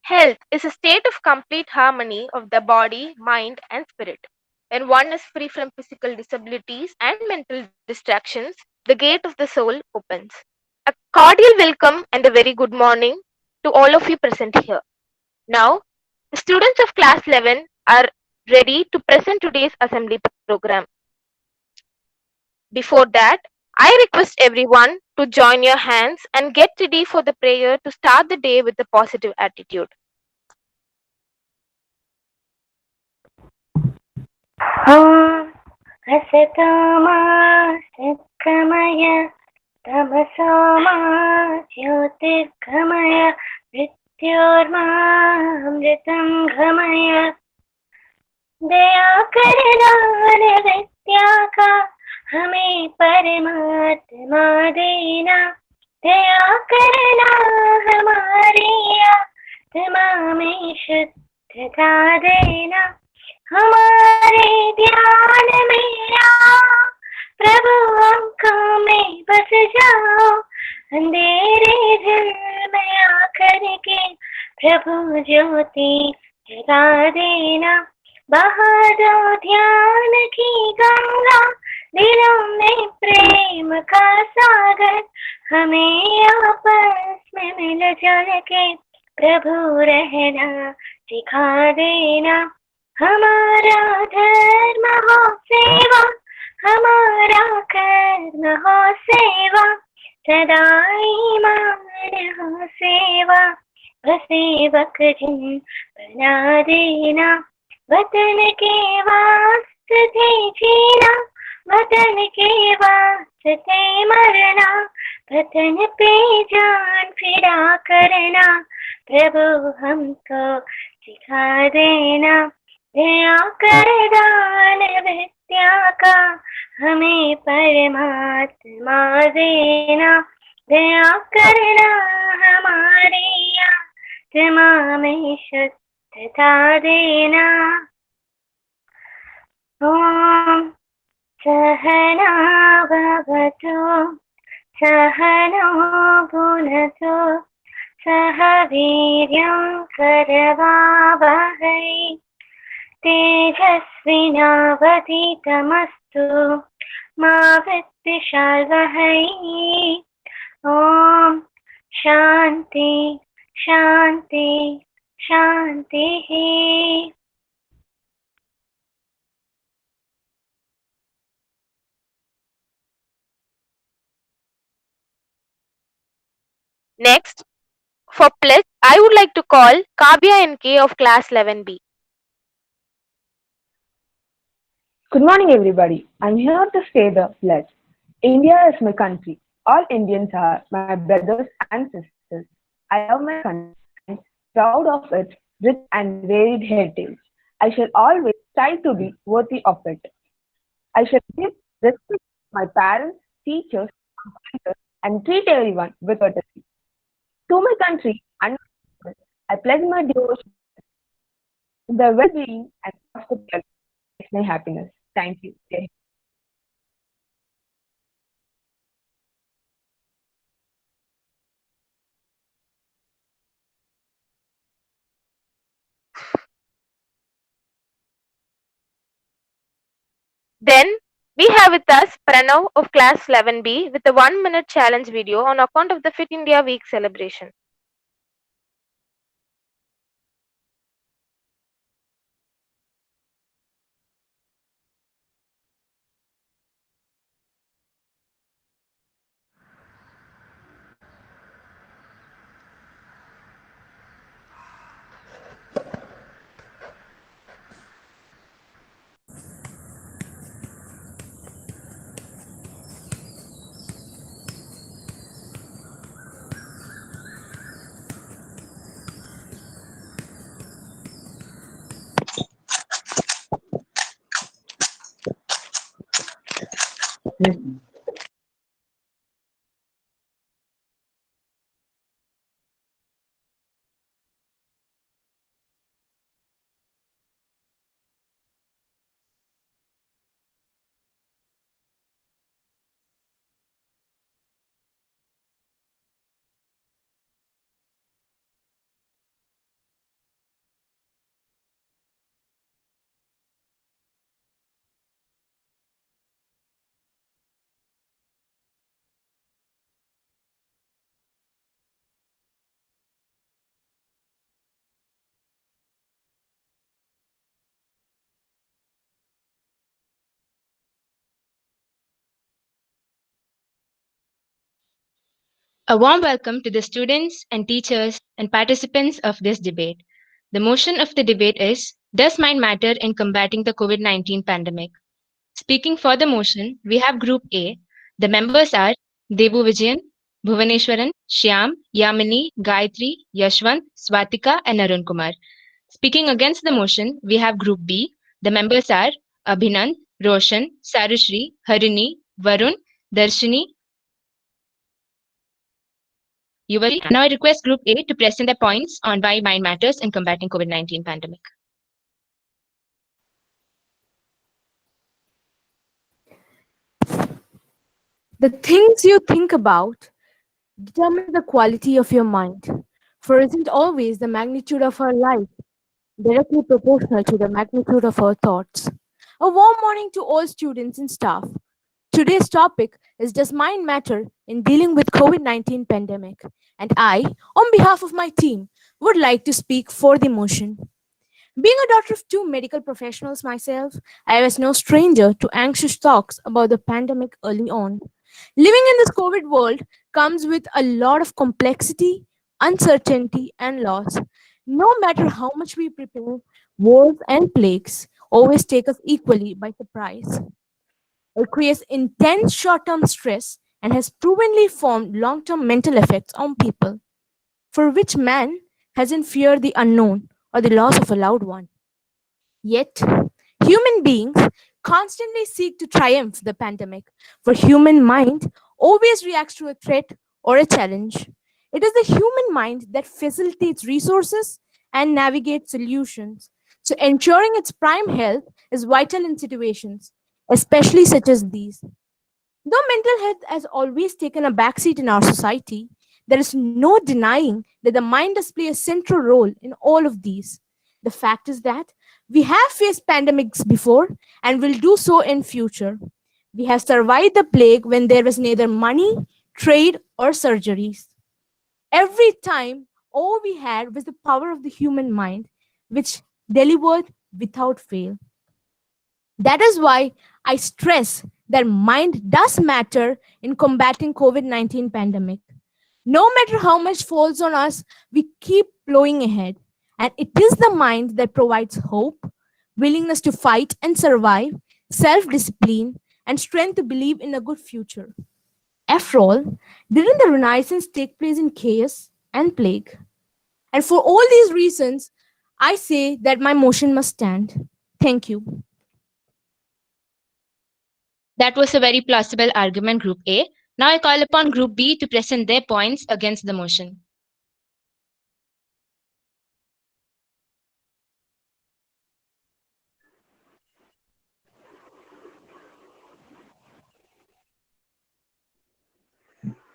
Health is a state of complete harmony of the body, mind, and spirit. When one is free from physical disabilities and mental distractions, the gate of the soul opens. A cordial welcome and a very good morning to all of you present here. Now, the students of class 11 are ready to present today's assembly program. Before that, I request everyone to join your hands and get ready for the prayer to start the day with a positive attitude. ॐ असतो मा सद्गमय तमसो मा ज्योतिर्गमय मृत्योर्मामृतं गमय दया करना विद्या का हमें परमात्मा देना दया करना हमारी आत्मा में शुद्धता देना हमारे ध्यान मेरा प्रभु आंखों में बस जाओ अंधेरे दिल में आकर के प्रभु ज्योति जगा देना बहा दो ध्यान की गंगा दिलों में प्रेम का सागर हमें आपस में मिल जुल के प्रभु रहना सिखा देना हमारा धर्म हो सेवा हमारा कर्म हो सेवा सदा ईमान हो सेवा सेवक जिन बना देना वतन के वास्ते जीना वतन के वास्ते मरना वतन पे जान फिरा करना प्रभु हमको सिखा देना दया कर दान विद्या का हमें परमात्मा देना दया करना हमारी आत्मा में शुद्धता देना ओम सहना भवतु सहनो भुनक्तु सह वीर्यं करवावहै तेजस्विनावधीतमस्तु मा विद्विषावहै ॐ शान्ति शान्ति शान्तिः Next, for pledge, I would like to call Kavya NK of class 11B. Good morning, everybody. I'm here to say the pledge. India is my country. All Indians are my brothers and sisters. I love my country and proud of its rich and varied heritage. I shall always strive to be worthy of it. I shall give respect to my parents, teachers, employers, and treat everyone with courtesy. To my country and my people, I pledge my devotion to the well-being and prosperity of my happiness. Thank you. Jai Hind. Then we have with us Pranav of class 11B with a 1 minute challenge video on account of the Fit India Week celebration. A warm welcome to the students and teachers and participants of this debate. The motion of the debate is: Does mind matter in combating the COVID 19 pandemic? Speaking for the motion, we have Group A. The members are Devu Vijayan, Bhuvaneshwaran, Shyam, Yamini, Gayatri, Yashwant, Swatika, and Arun Kumar. Speaking against the motion, we have Group B. The members are Abhinand, Roshan, Sarushri, Harini, Varun, Darshini, Yuvashi. Now I request Group A to present their points on why mind matters in combating COVID-19 pandemic. The things you think about determine the quality of your mind, for isn't always the magnitude of our life directly proportional to the magnitude of our thoughts. A warm morning to all students and staff. Today's topic is: Does mind matter in dealing with COVID-19 pandemic? And I, on behalf of my team, would like to speak for the motion. Being a daughter of two medical professionals myself, I was no stranger to anxious talks about the pandemic early on. Living in this COVID world comes with a lot of complexity, uncertainty, and loss. No matter how much we prepare, wars and plagues always take us equally by surprise. It creates intense short term stress and has provenly formed long term mental effects on people, for which man hasn't feared the unknown or the loss of a loved one. Yet, human beings constantly seek to triumph the pandemic, for human mind always reacts to a threat or a challenge. It is the human mind that facilitates resources and navigates solutions. So ensuring its prime health is vital in situations, especially such as these. Though mental health has always taken a backseat in our society, there is no denying that the mind does play a central role in all of these. The fact is that we have faced pandemics before and will do so in future. We have survived the plague when there was neither money, trade, or surgeries. Every time, all we had was the power of the human mind, which delivered without fail. That is why I stress that mind does matter in combating COVID-19 pandemic. No matter how much falls on us, we keep plowing ahead. And it is the mind that provides hope, willingness to fight and survive, self-discipline, and strength to believe in a good future. After all, didn't the Renaissance take place in chaos and plague? And for all these reasons, I say that my motion must stand. Thank you. That was a very plausible argument, Group A. Now I call upon Group B to present their points against the motion.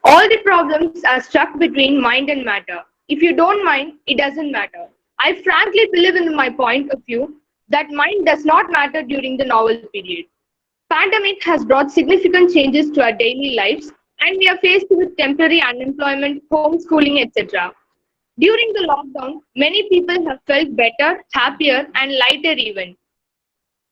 All the problems are stuck between mind and matter. If you don't mind, it doesn't matter. I frankly believe in my point of view that mind does not matter during the novel period. Pandemic has brought significant changes to our daily lives and we are faced with temporary unemployment, homeschooling, etc. During the lockdown, many people have felt better, happier and lighter even.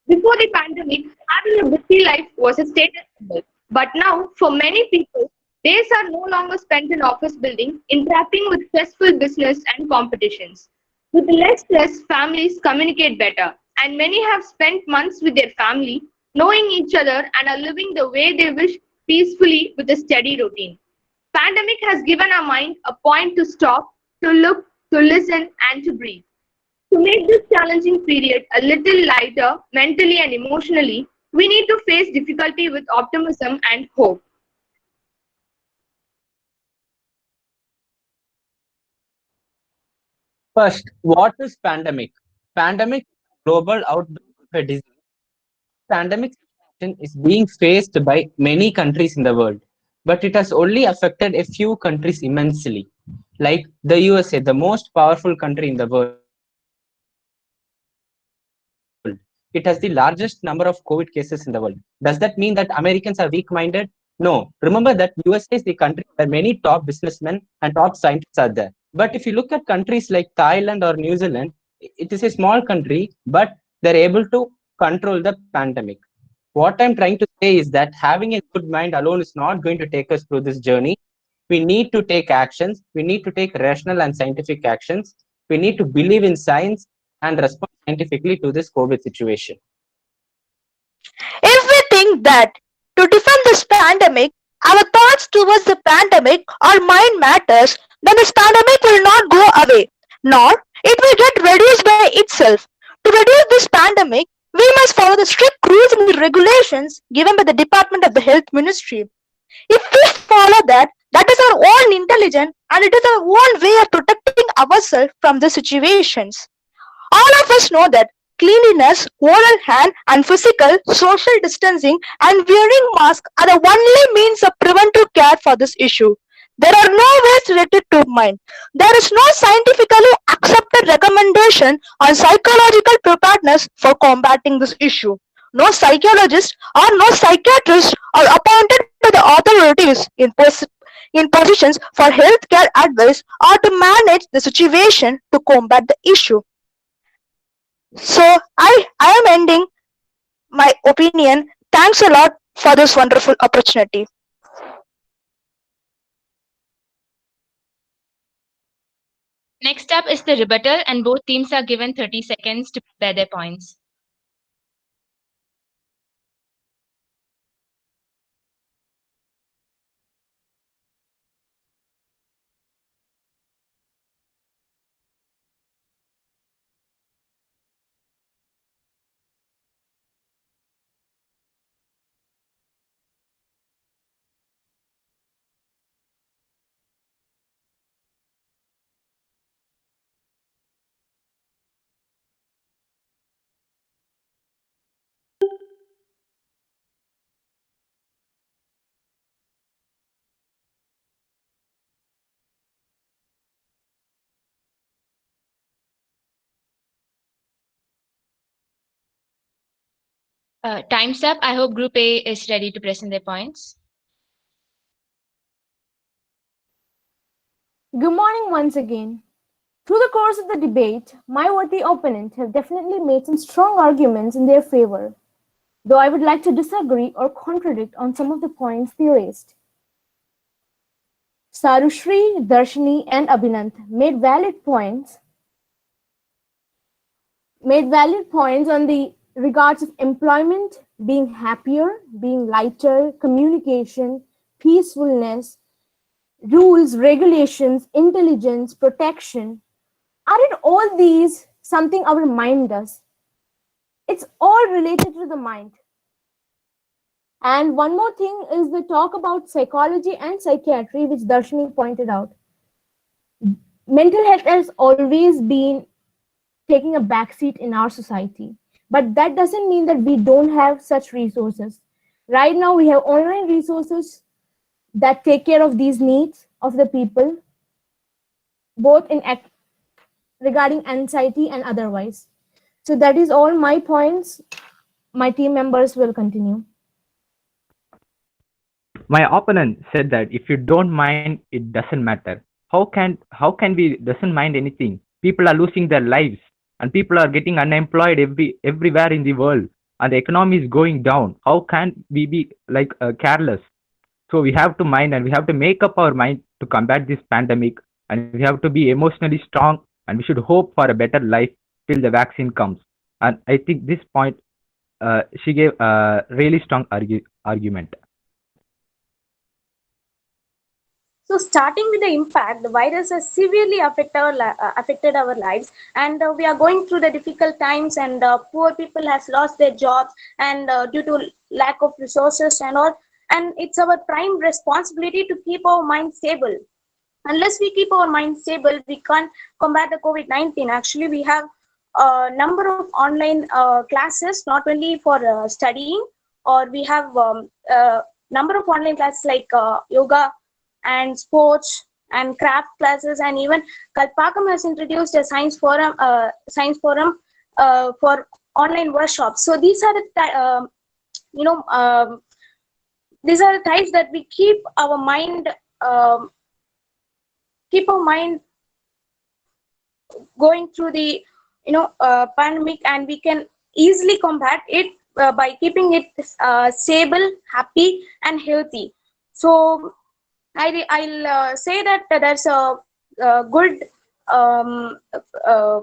Before the pandemic, having a busy life was a status symbol. But now, for many people, days are no longer spent in office building, interacting with stressful business and competitions. With less stress, families communicate better, and many have spent months with their family, knowing each other and are living the way they wish peacefully with a steady routine. Pandemic has given our mind a point to stop, to look, to listen, and to breathe. To make this challenging period a little lighter mentally and emotionally, we need to face difficulty with optimism and hope. First, what is pandemic? Pandemic is a global outbreak of a disease. Pandemic situation is being faced by many countries in the world, but it has only affected a few countries immensely. Like the USA, the most powerful country in the world. It has the largest number of COVID cases in the world. Does that mean that Americans are weak-minded? No. Remember that USA is the country where many top businessmen and top scientists are there. But if you look at countries like Thailand or New Zealand, it is a small country, but they're able to control the pandemic. What I'm trying to say is that having a good mind alone is not going to take us through this journey. We need to take actions. We need to take rational and scientific actions. We need to believe in science and respond scientifically to this COVID situation. If we think that to defend this pandemic, our thoughts towards the pandemic or mind matters, then this pandemic will not go away, nor it will get reduced by itself. To reduce this pandemic, we must follow the strict rules and regulations given by the Department of the Health Ministry. If we follow that, that is our own intelligence and it is our own way of protecting ourselves from the situations. All of us know that cleanliness, oral hand and physical, social distancing and wearing masks are the only means of preventive care for this issue. There are no ways related to mind. There is no scientifically accepted recommendation on psychological preparedness for combating this issue. No psychologist or no psychiatrist are appointed by the authorities in positions for healthcare advice or to manage the situation to combat the issue. So I am ending my opinion. Thanks a lot for this wonderful opportunity. Next up is the rebuttal, and both teams are given 30 seconds to prepare their points. Time's up. I hope Group A is ready to present their points. Good morning once again. Through the course of the debate, my worthy opponents have definitely made some strong arguments in their favor, though I would like to disagree or contradict on some of the points they raised. Sarushri, Darshini, and Abhinanth made valid points on the regards of employment, being happier, being lighter, communication, peacefulness, rules, regulations, intelligence, protection. Aren't all these something our mind does? It's all related to the mind. And one more thing is the talk about psychology and psychiatry, which Darshini pointed out. Mental health has always been taking a backseat in our society. But that doesn't mean that we don't have such resources. Right now, we have online resources that take care of these needs of the people, both in regarding anxiety and otherwise. So that is all my points. My team members will continue. My opponent said that if you don't mind, it doesn't matter. How can we doesn't mind anything? People are losing their lives and people are getting unemployed everywhere in the world and the economy is going down. How can we be like careless? So we have to mind and we have to make up our mind to combat this pandemic and we have to be emotionally strong and we should hope for a better life till the vaccine comes. And I think this point she gave a really strong argument. So, starting with the impact, the virus has severely affected our lives, and we are going through the difficult times. And poor people has lost their jobs, and due to lack of resources and all. And it's our prime responsibility to keep our mind stable. Unless we keep our mind stable, we can't combat the COVID-19. Actually, we have a number of online classes, not only for studying, or we have number of online classes like yoga and sports and craft classes, and even Kalpakkam has introduced a science forum for online workshops. So these are the you know these are the types that we keep our mind going through the pandemic, and we can easily combat it by keeping it stable, happy, and healthy. So I'll say that there's a good um, uh,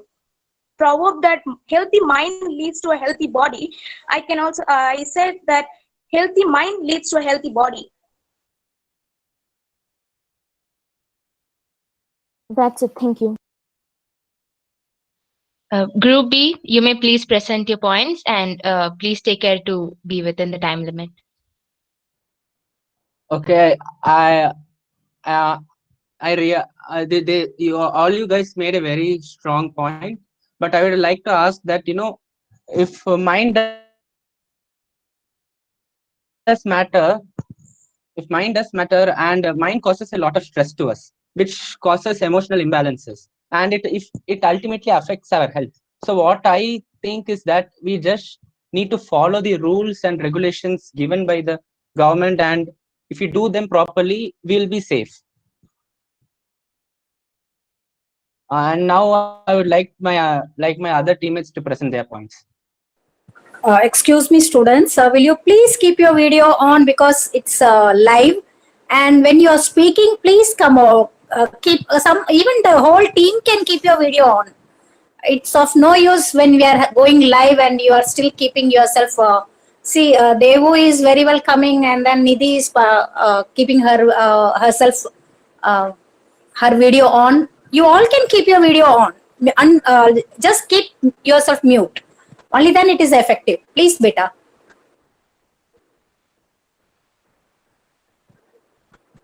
proverb that healthy mind leads to a healthy body. I can also I said that healthy mind leads to a healthy body. That's it. Thank you. Group B, you may please present your points and please take care to be within the time limit. Okay, uh, all you guys made a very strong point, but I would like to ask that if mind does matter, if mind does matter and mind causes a lot of stress to us, which causes emotional imbalances, and if it ultimately affects our health. So what I think is that we just need to follow the rules and regulations given by the government, and if we do them properly, we'll be safe. And now I would like my other teammates to present their points. Excuse me, students. Will you please keep your video on because it's live? And when you are speaking, please come over. Keep some. Even the whole team can keep your video on. It's of no use when we are going live and you are still keeping yourself. See, Devu is very well coming, and then Nidhi is keeping herself uh, her video on. You all can keep your video on. Just keep yourself mute. Only then it is effective. Please, beta.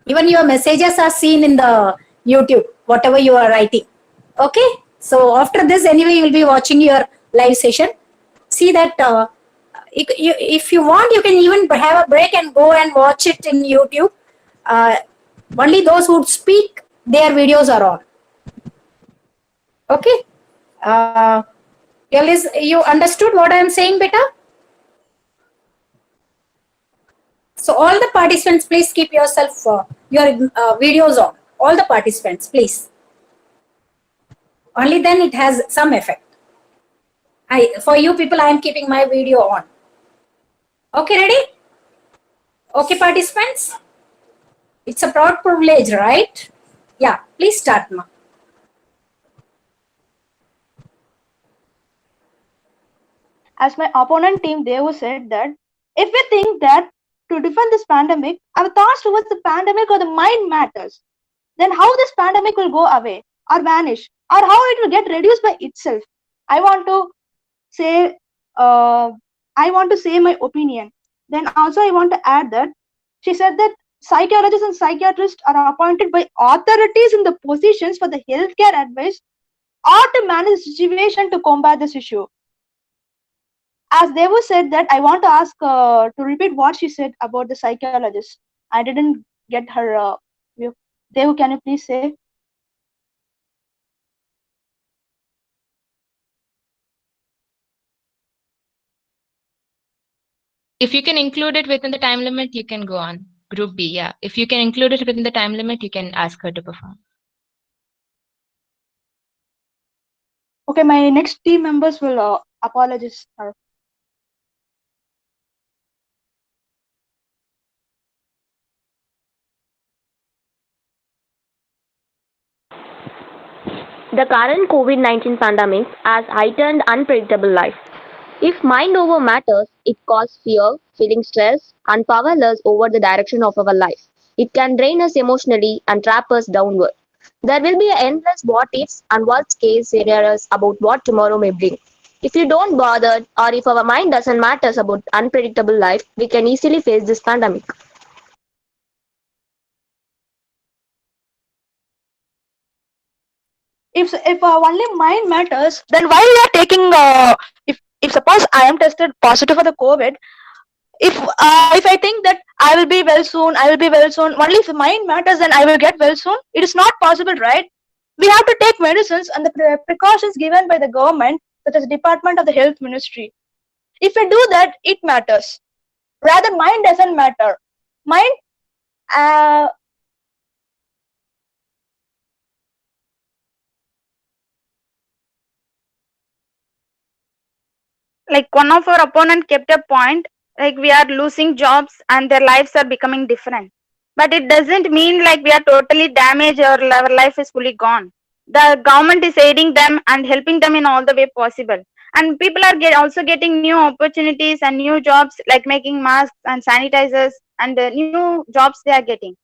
Even your messages are seen in the YouTube, whatever you are writing. Okay. So after this, anyway, you will be watching your live session. See that if you want, you can even have a break and go and watch it in YouTube. Uh, Only those who speak, their videos are on. Okay. You understood what I am saying, beta? So all the participants, please keep yourself your videos on. All the participants, please. Only then it has some effect. For you people, I am keeping my video on. Okay, ready? Okay, participants. It's a proud privilege, right? Yeah, please start, ma. As my opponent team, Devu said that if we think that to defend this pandemic, our thoughts towards the pandemic or the mind matters, then how this pandemic will go away or vanish or how it will get reduced by itself. I want to say, uh, I want to say my opinion. Then also I want to add that she said that psychologists and psychiatrists are appointed by authorities in the positions for the healthcare advice or to manage the situation to combat this issue. As Devu said that, I want to ask to repeat what she said about the psychologist. I didn't get her view. Devu, can you please say? If you can include it within the time limit, you can go on. Group B, yeah. If you can include it within the time limit, you can ask her to perform. Okay, my next team members will apologize her. The current COVID-19 pandemic has heightened unpredictable life. If mind over matters, it causes fear, feeling stressed, and powerless over the direction of our life. It can drain us emotionally and trap us downward. There will be endless what ifs and worst case scenarios about what tomorrow may bring. If you don't bother or if our mind doesn't matter about unpredictable life, we can easily face this pandemic. If only mind matters, then why we are taking if suppose I am tested positive for the COVID, if I think that I will be well soon, I will be well soon. Only if mind matters, then I will get well soon. It is not possible, right? We have to take medicines and the precautions given by the government, such as Department of the Health Ministry. If we do that, it matters. Rather, mind doesn't matter. Mind, uh, Like one of our opponent kept a point, like we are losing jobs and their lives are becoming different. But it doesn't mean like we are totally damaged or our life is fully gone. The government is aiding them and helping them in all the way possible. And people are also getting new opportunities and new jobs like making masks and sanitizers and new jobs they are getting.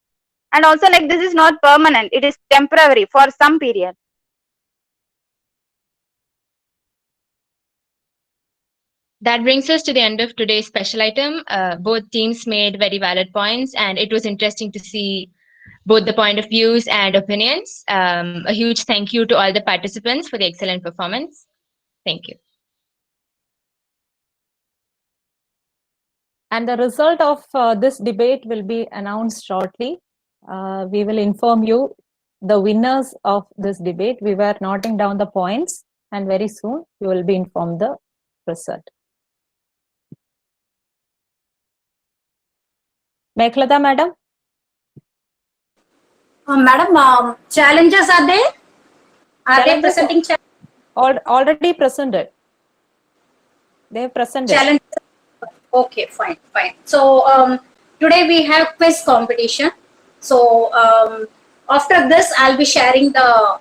And also like this is not permanent, it is temporary for some period. That brings us to the end of today's special item. Both teams made very valid points, and it was interesting to see both the point of views and opinions. A huge thank you to all the participants for the excellent performance. Thank you. And the result of this debate will be announced shortly. We will inform you the winners of this debate. We were noting down the points, and very soon you will be informed the result. Mekhlada madam? Madam, challenges are there? Are they presenting challenges? Already presented. They have presented. Challenges. Okay, fine. So today we have quiz competition. So after this, I'll be sharing the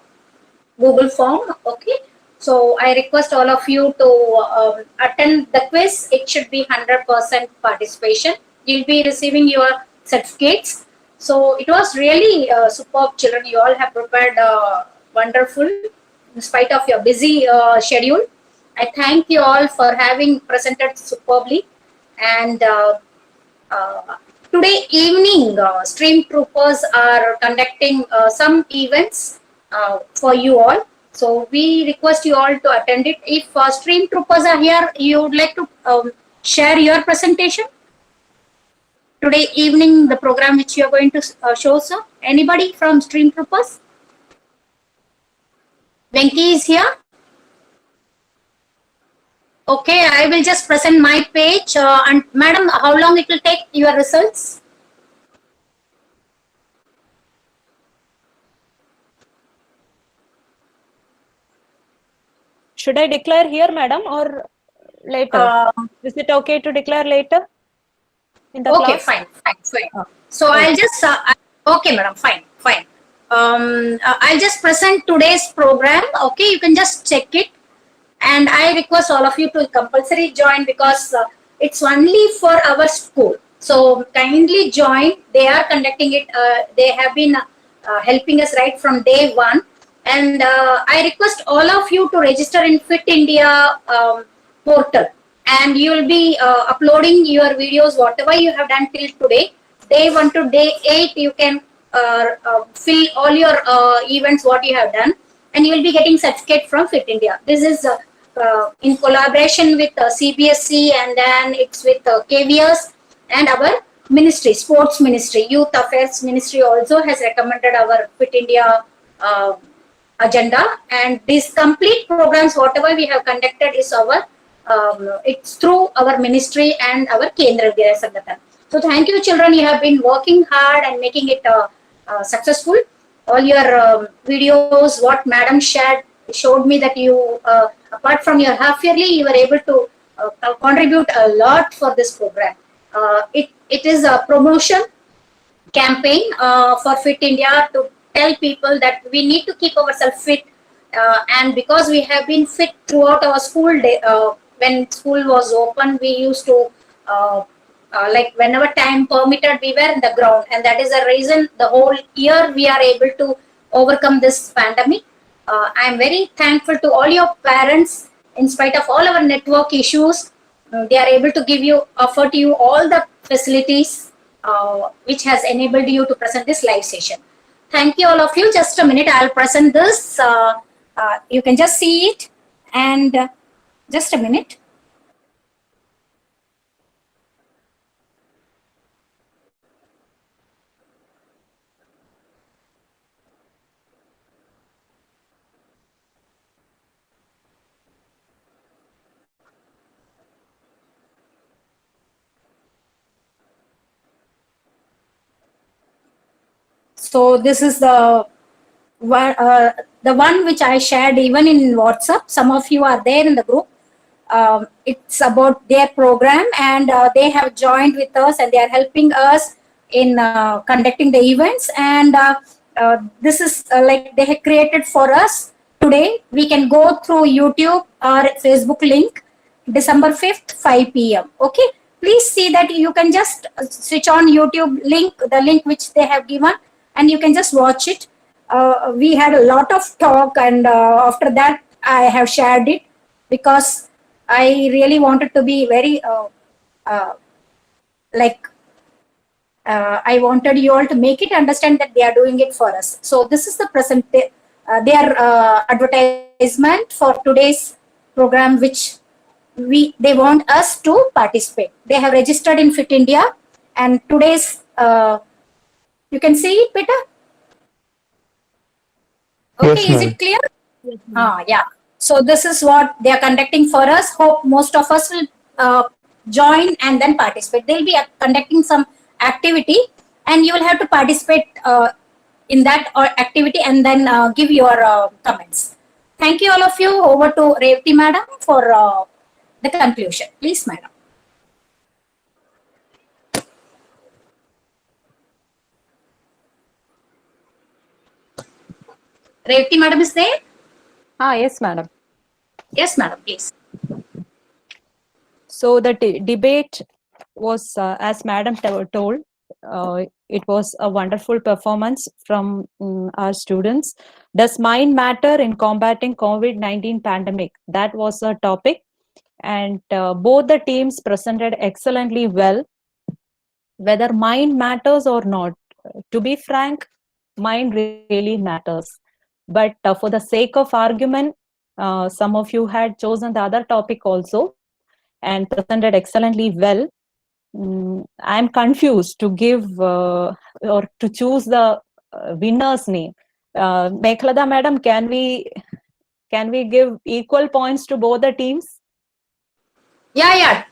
Google form. Okay. So I request all of you to attend the quiz. It should be 100% participation. You'll be receiving your certificates. So it was really superb, children. You all have prepared wonderful in spite of your busy schedule. I thank you all for having presented superbly. And today evening, stream troopers are conducting some events for you all. So we request you all to attend it. If stream troopers are here, you would like to share your presentation? Today evening, the program which you are going to show, sir. Anybody from stream troopers? Venki is here. Okay, I will just present my page. And madam, how long it will take your results? Should I declare here, madam, or later? Is it okay to declare later in the okay, class? fine. So okay. I'll just, okay, madam, fine. I'll just present today's program. Okay, you can just check it. And I request all of you to compulsory join because it's only for our school. So kindly join. They are conducting it. They have been helping us right from day one. And I request all of you to register in Fit India portal. And you will be uploading your videos, whatever you have done till today. Day 1 to day 8, you can fill all your events, what you have done. And you will be getting certificate from Fit India. This is in collaboration with CBSE, and then it's with KVS and our ministry, sports ministry, youth affairs ministry also has recommended our Fit India agenda. And these complete programs, whatever we have conducted, is our it's through our ministry and our Kendra Vidya Sangathan. So thank you, children. You have been working hard and making it successful. All your videos, what madam shared, showed me that you, apart from your half yearly, you were able to contribute a lot for this program. It is a promotion campaign for Fit India to tell people that we need to keep ourselves fit. And because we have been fit throughout our school day, when school was open, we used to like whenever time permitted, we were in the ground, and that is the reason the whole year we are able to overcome this pandemic. I am very thankful to all your parents. In spite of all our network issues, they are able to offer to you all the facilities which has enabled you to present this live session. Thank you all of you. Just a minute, I'll present this. You can just see it, and just a minute. So this is the one which I shared even in WhatsApp. Some of you are there in the group. It's about their program, and they have joined with us, and they are helping us in conducting the events, and this is like they have created for us today. We can go through YouTube or Facebook link, December 5th, 5 p.m. Okay, please see that you can just switch on YouTube link, the link which they have given, and you can just watch it. We had a lot of talk, and after that I have shared it because I really wanted to be very uh, like I wanted you all to make it understand that they are doing it for us. So this is the present their advertisement for today's program, which they want us to participate. They have registered in Fit India, and today's you can see it, Peter. Okay, Yes, is ma'am. it clear? Yeah. So this is what they are conducting for us. Hope most of us will join and then participate. They'll be conducting some activity, and you will have to participate in that activity and then give your comments. Thank you, all of you. Over to Revati Madam for the conclusion. Please, Madam. Revati Madam is there? Yes, madam. Yes, Madam, please. So the debate was, as madam told, it was a wonderful performance from our students. Does mind matter in combating COVID-19 pandemic? That was a topic, and both the teams presented excellently well. Whether mind matters or not, to be frank, mind really matters. But for the sake of argument, some of you had chosen the other topic also and presented excellently well. I'm confused to give or to choose the winner's name. Meghalada madam, can we give equal points to both the teams? Yeah.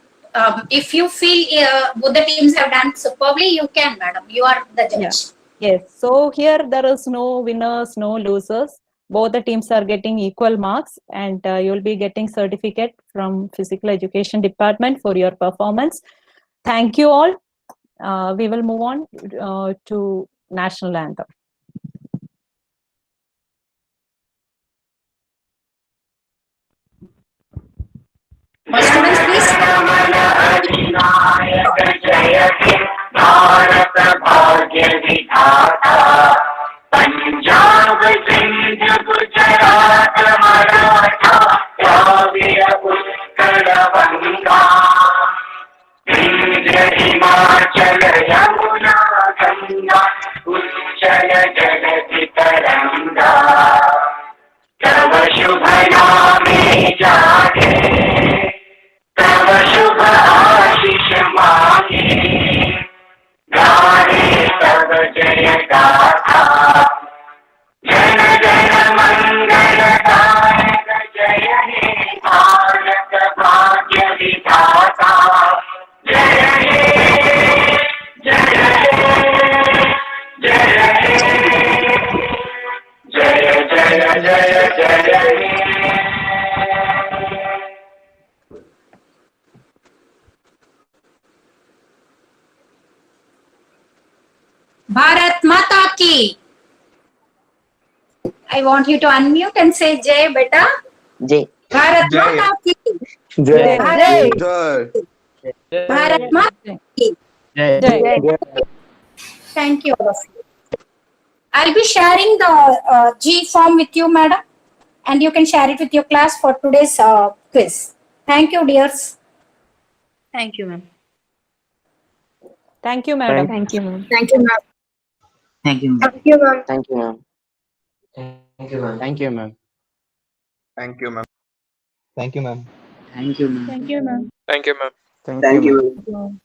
If you feel both the teams have done superbly, you can, Madam. You are the judge. Yeah. Yes. So here there is no winners, no losers. Both the teams are getting equal marks, and you'll be getting certificate from Physical Education Department for your performance. Thank you all. We will move on to National Anthem. Students, please. Punjab Sindh Gujarat Maratha Dravid Utkal बंगा विंध्य हिमाचल यमुना गंगा उच्चल जलधि तरंगा तव शुभ नामे जागे तव शुभ आशीष मांगे गाहे तव जय गाथा जन जन मंगलदायक जय हे भारत भाग्य विधाता जय हे जय हे जय हे जय जय जय जय हे Bharat Mata ki. I want you to unmute and say Jai, beta. Jai. Bharat Mata ki. Jai. Bharat Mata ki. Thank you, all of you. I'll be sharing the G form with you, madam, and you can share it with your class for today's quiz. Thank you, dears. Thank you, ma'am. Thank you, madam. Thank you, ma'am. Thank you, ma'am. Thank you. Thank you, ma'am. Thank you, ma'am. Thank you, ma'am. Thank you, ma'am. Thank you, ma'am. Thank you, ma'am. Thank you, ma'am. Thank you, ma'am. Thank you, ma'am. Thank you, ma'am.